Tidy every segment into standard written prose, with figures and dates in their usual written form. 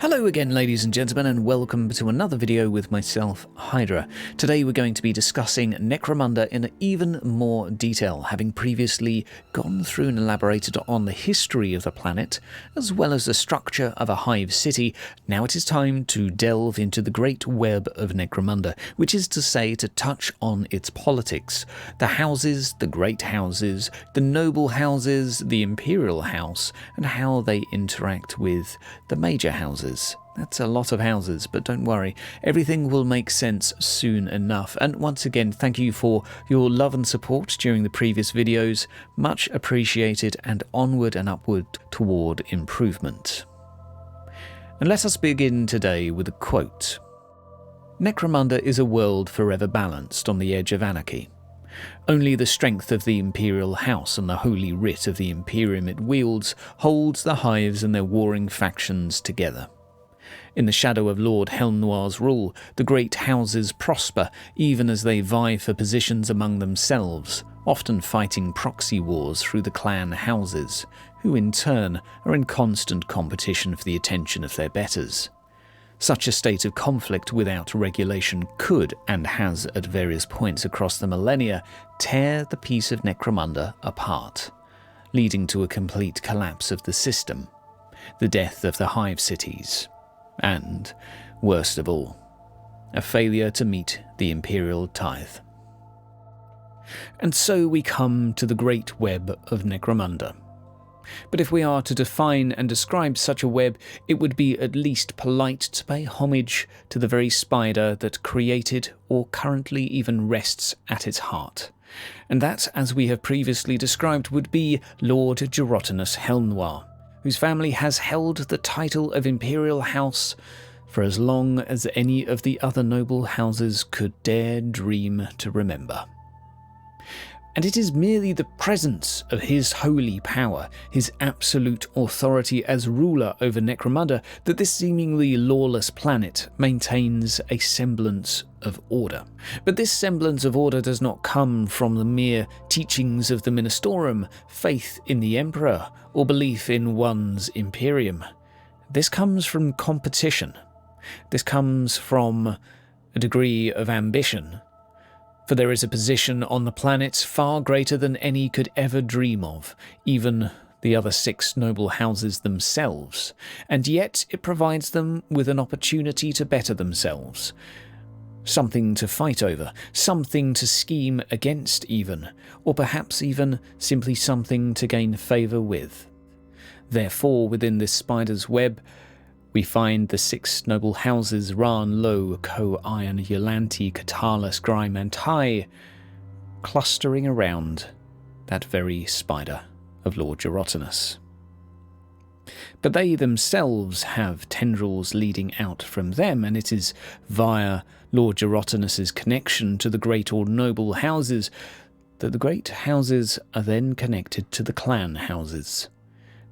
Hello again, ladies and gentlemen, and welcome to another video with myself, Hydra. Today we're going to be discussing Necromunda in even more detail, having previously gone through and elaborated on the history of the planet, as well as the structure of a hive city. Now it is time to delve into the great web of Necromunda, which is to say to touch on its politics. The houses, the great houses, the noble houses, the imperial house, and how they interact with the major houses. That's a lot of houses, but don't worry, everything will make sense soon enough. And once again, thank you for your love and support during the previous videos. Much appreciated, and onward and upward toward improvement. And let us begin today with a quote. Necromunda is a world forever balanced on the edge of anarchy. Only the strength of the imperial house and the holy writ of the imperium it wields holds the hives and their warring factions together. In the shadow of Lord Helm-Noir's rule, the great houses prosper even as they vie for positions among themselves, often fighting proxy wars through the clan houses, who in turn are in constant competition for the attention of their betters. Such a state of conflict without regulation could, and has at various points across the millennia, tear the peace of Necromunda apart, leading to a complete collapse of the system, the death of the hive cities, and, worst of all, a failure to meet the imperial tithe. And so we come to the great web of Necromunda. But if we are to define and describe such a web, it would be at least polite to pay homage to the very spider that created or currently even rests at its heart. And that, as we have previously described, would be Lord Gerotinus Helm-Noir, whose family has held the title of Imperial House for as long as any of the other noble houses could dare dream to remember. And it is merely the presence of his holy power, his absolute authority as ruler over Necromunda, that this seemingly lawless planet maintains a semblance of order. But this semblance of order does not come from the mere teachings of the Ministorum, faith in the Emperor, or belief in one's Imperium. This comes from competition. This comes from a degree of ambition. For there is a position on the planet far greater than any could ever dream of, even the other 6 noble houses themselves, and yet it provides them with an opportunity to better themselves. Something to fight over, something to scheme against even, or perhaps even simply something to gain favour with. Therefore, within this spider's web, we find the 6 noble houses Raan, Lo, Ko, Iron, Yuan-ti, Katalis, Grime, and Tai, clustering around that very spider of Lord Gerotinus. But they themselves have tendrils leading out from them, and it is via Lord Gerotinus's connection to the great or noble houses that the great houses are then connected to the clan houses.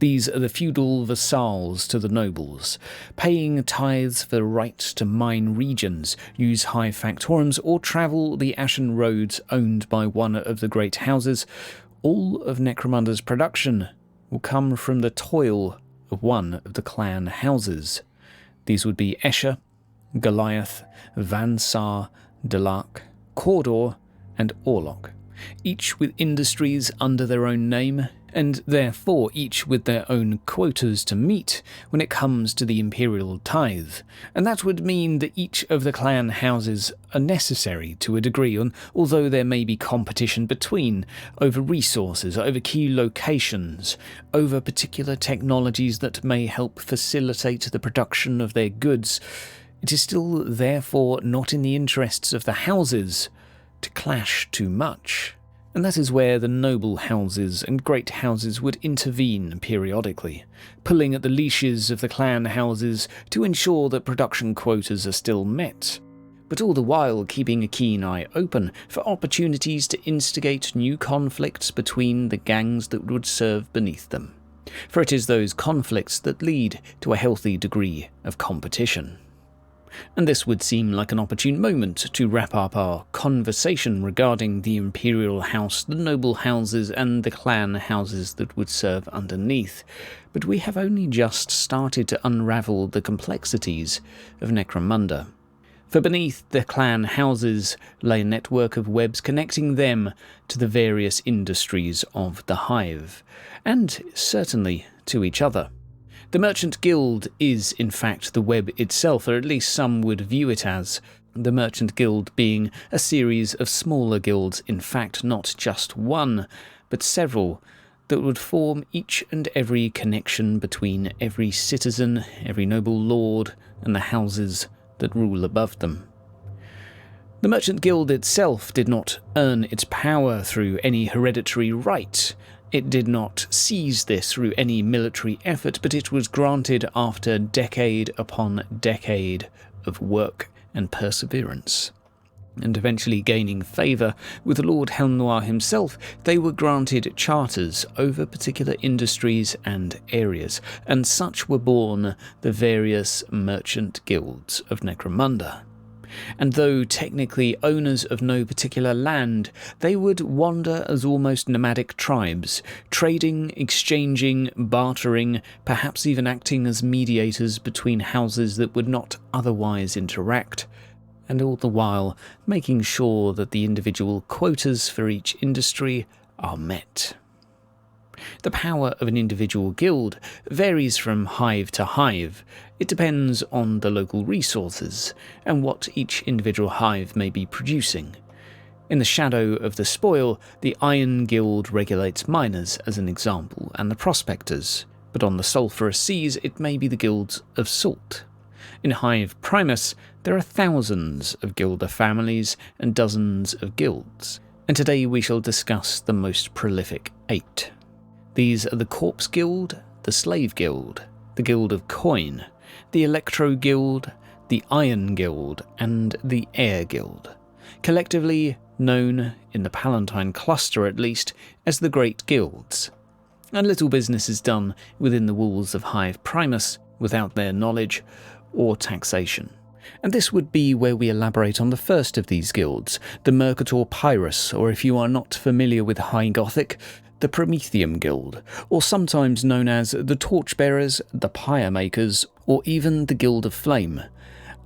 These are the feudal vassals to the nobles, paying tithes for the right to mine regions, use hive factorums, or travel the ashen roads owned by one of the great houses. All of Necromunda's production will come from the toil of one of the clan houses. These would be Escher, Goliath, Van Saar, Delark, Cawdor, and Orlok, each with industries under their own name, and therefore each with their own quotas to meet when it comes to the imperial tithe, and that would mean that each of the clan houses are necessary to a degree, although there may be competition between, over resources, over key locations, over particular technologies that may help facilitate the production of their goods. It is still therefore not in the interests of the houses to clash too much. And that is where the noble houses and great houses would intervene periodically, pulling at the leashes of the clan houses to ensure that production quotas are still met, but all the while keeping a keen eye open for opportunities to instigate new conflicts between the gangs that would serve beneath them. For it is those conflicts that lead to a healthy degree of competition. And this would seem like an opportune moment to wrap up our conversation regarding the imperial house, the noble houses, and the clan houses that would serve underneath. But we have only just started to unravel the complexities of Necromunda. For beneath the clan houses lay a network of webs connecting them to the various industries of the Hive, and certainly to each other. The Merchant Guild is, in fact, the web itself, or at least some would view it as, the Merchant Guild being a series of smaller guilds, in fact not just one, but several, that would form each and every connection between every citizen, every noble lord, and the houses that rule above them. The Merchant Guild itself did not earn its power through any hereditary right. It did not seize this through any military effort, but it was granted after decade upon decade of work and perseverance. And eventually gaining favour with Lord Helnoir himself, they were granted charters over particular industries and areas, and such were born the various merchant guilds of Necromunda. And though technically owners of no particular land, they would wander as almost nomadic tribes, trading, exchanging, bartering, perhaps even acting as mediators between houses that would not otherwise interact, and all the while making sure that the individual quotas for each industry are met. The power of an individual guild varies from hive to hive. It depends on the local resources and what each individual hive may be producing. In the shadow of the spoil, the Iron Guild regulates miners as an example, and the prospectors, but on the sulphurous seas it may be the guilds of salt. In Hive Primus, there are thousands of guilder families and dozens of guilds, and today we shall discuss the most prolific 8. These are the Corpse Guild, the Slave Guild, the Guild of Coin, the Electro Guild, the Iron Guild, and the Air Guild, collectively known, in the Palatine cluster at least, as the Great Guilds. And little business is done within the walls of Hive Primus without their knowledge or taxation. And this would be where we elaborate on the first of these guilds, the Mercator Pyrrhus, or if you are not familiar with High Gothic, the Prometheum Guild, or sometimes known as the Torchbearers, the Pyre Makers, or even the Guild of Flame,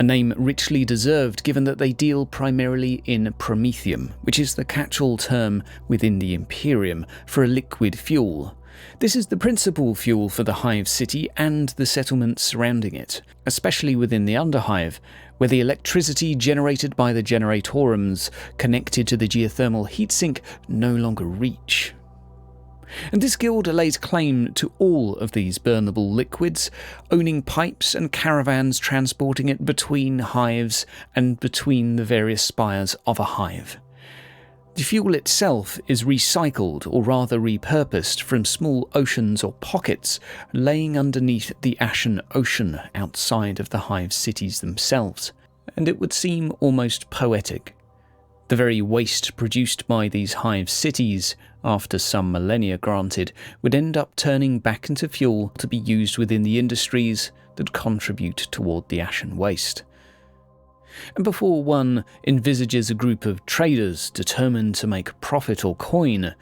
a name richly deserved given that they deal primarily in promethium, which is the catch-all term within the Imperium for a liquid fuel. This is the principal fuel for the Hive City and the settlements surrounding it, especially within the Underhive, where the electricity generated by the generatorums connected to the geothermal heatsink no longer reach. And this guild lays claim to all of these burnable liquids, owning pipes and caravans transporting it between hives and between the various spires of a hive. The fuel itself is recycled, or rather repurposed, from small oceans or pockets laying underneath the Ashen Ocean outside of the hive cities themselves, and it would seem almost poetic. The very waste produced by these hive cities, after some millennia granted, would end up turning back into fuel to be used within the industries that contribute toward the ashen waste. And before one envisages a group of traders determined to make profit or coin,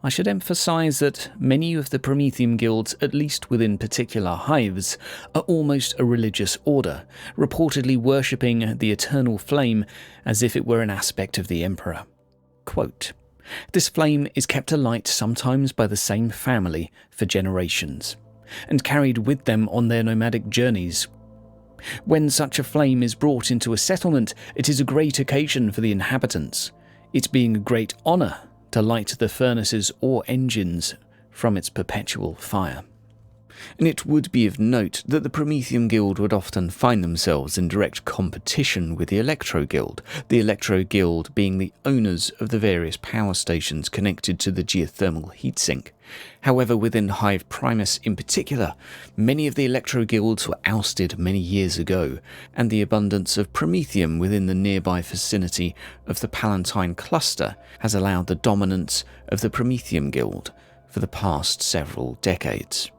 I should emphasize that many of the Prometheum guilds, at least within particular hives, are almost a religious order, reportedly worshipping the eternal flame as if it were an aspect of the Emperor. Quote, "This flame is kept alight sometimes by the same family for generations, and carried with them on their nomadic journeys. When such a flame is brought into a settlement, it is a great occasion for the inhabitants, it being a great honour to light the furnaces or engines from its perpetual fire." And it would be of note that the Prometheum Guild would often find themselves in direct competition with the Electro Guild being the owners of the various power stations connected to the geothermal heatsink. However, within Hive Primus in particular, many of the Electro Guilds were ousted many years ago, and the abundance of promethium within the nearby vicinity of the Palatine cluster has allowed the dominance of the Prometheum Guild for the past several decades.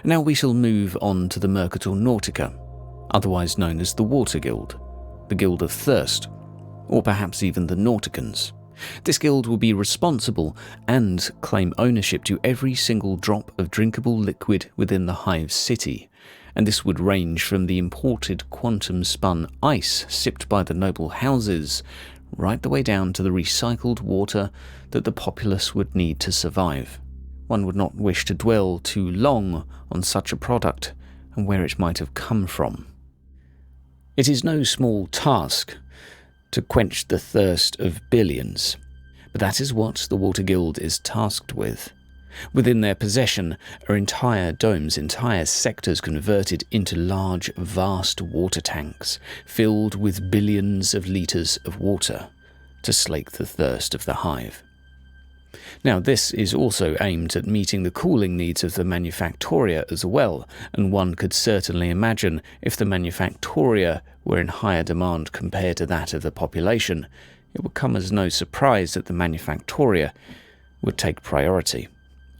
Now we shall move on to the Mercator Nautica, otherwise known as the Water Guild, the Guild of Thirst, or perhaps even the Nauticans. This guild will be responsible and claim ownership to every single drop of drinkable liquid within the Hive City, and this would range from the imported quantum-spun ice sipped by the noble houses, right the way down to the recycled water that the populace would need to survive. One would not wish to dwell too long on such a product and where it might have come from. It is no small task to quench the thirst of billions, but that is what the Water Guild is tasked with. Within their possession are entire domes, entire sectors converted into large, vast water tanks, filled with billions of litres of water to slake the thirst of the Hive. Now, this is also aimed at meeting the cooling needs of the Manufactoria as well, and one could certainly imagine if the Manufactoria were in higher demand compared to that of the population, it would come as no surprise that the Manufactoria would take priority,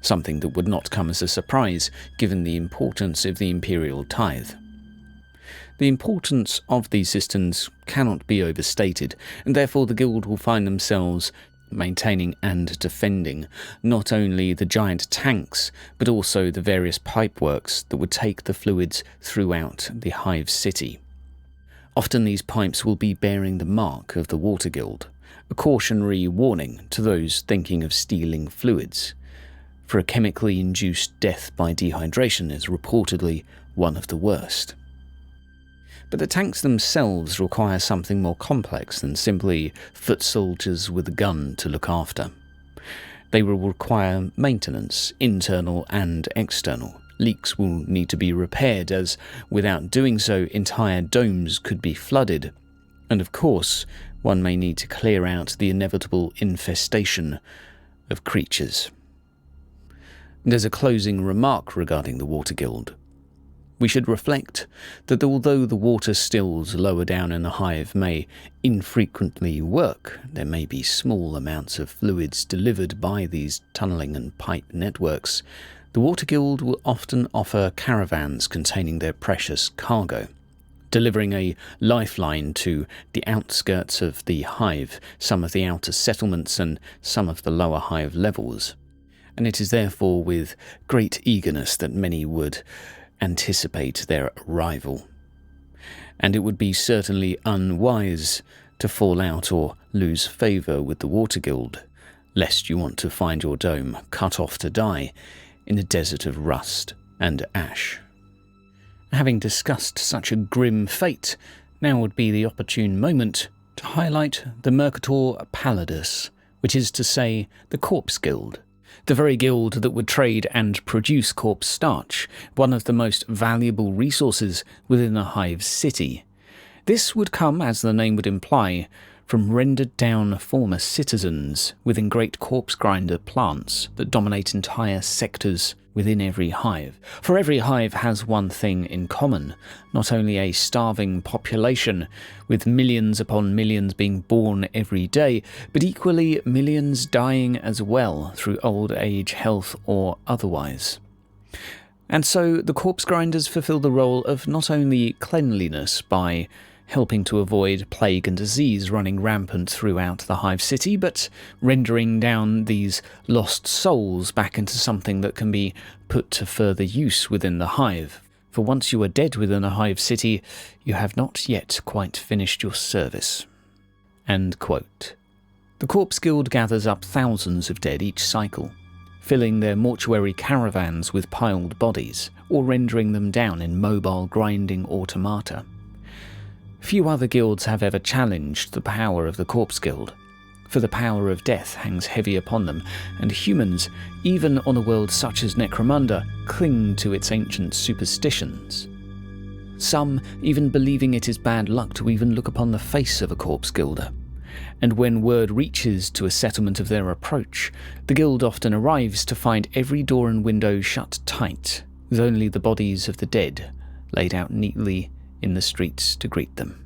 something that would not come as a surprise given the importance of the imperial tithe. The importance of these systems cannot be overstated, and therefore the guild will find themselves maintaining and defending not only the giant tanks, but also the various pipeworks that would take the fluids throughout the Hive City. Often these pipes will be bearing the mark of the Water Guild, a cautionary warning to those thinking of stealing fluids, for a chemically induced death by dehydration is reportedly one of the worst. But the tanks themselves require something more complex than simply foot soldiers with a gun to look after. They will require maintenance, internal and external. Leaks will need to be repaired, as without doing so, entire domes could be flooded. And of course, one may need to clear out the inevitable infestation of creatures. There's a closing remark regarding the Water Guild. We should reflect that although the water stills lower down in the hive may infrequently work, there may be small amounts of fluids delivered by these tunnelling and pipe networks, the Water Guild will often offer caravans containing their precious cargo, delivering a lifeline to the outskirts of the hive, some of the outer settlements and some of the lower hive levels. And it is therefore with great eagerness that many would anticipate their arrival. And it would be certainly unwise to fall out or lose favour with the Water Guild, lest you want to find your dome cut off to die in a desert of rust and ash. Having discussed such a grim fate, now would be the opportune moment to highlight the Mercator Pallidus, which is to say the Corpse Guild. The very guild that would trade and produce corpse starch, one of the most valuable resources within the Hive City. This would come, as the name would imply, from rendered down former citizens within great corpse grinder plants that dominate entire sectors within every hive. For every hive has one thing in common, not only a starving population, with millions upon millions being born every day, but equally millions dying as well through old age, health, or otherwise. And so the corpse grinders fulfill the role of not only cleanliness by helping to avoid plague and disease running rampant throughout the Hive City, but rendering down these lost souls back into something that can be put to further use within the hive. For once you are dead within a Hive City, you have not yet quite finished your service. End quote. The Corpse Guild gathers up thousands of dead each cycle, filling their mortuary caravans with piled bodies, or rendering them down in mobile grinding automata. Few other guilds have ever challenged the power of the Corpse Guild, for the power of death hangs heavy upon them, and humans, even on a world such as Necromunda, cling to its ancient superstitions. Some even believing it is bad luck to even look upon the face of a Corpse Guilder. And when word reaches to a settlement of their approach, the guild often arrives to find every door and window shut tight, with only the bodies of the dead laid out neatly in the streets to greet them.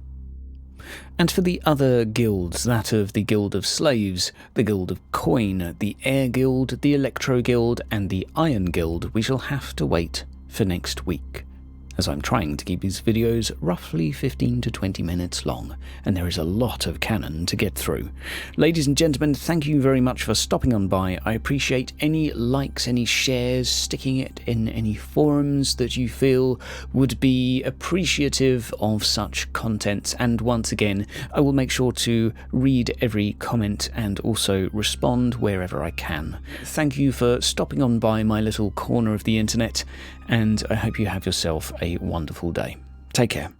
And for the other guilds, that of the Guild of Slaves, the Guild of Coin, the Air Guild, the Electro Guild, and the Iron Guild, we shall have to wait for next week, as I'm trying to keep these videos roughly 15 to 20 minutes long, and there is a lot of canon to get through. Ladies and gentlemen, thank you very much for stopping on by. I appreciate any likes, any shares, sticking it in any forums that you feel would be appreciative of such content, and once again, I will make sure to read every comment and also respond wherever I can. Thank you for stopping on by my little corner of the internet, and I hope you have yourself a wonderful day. Take care.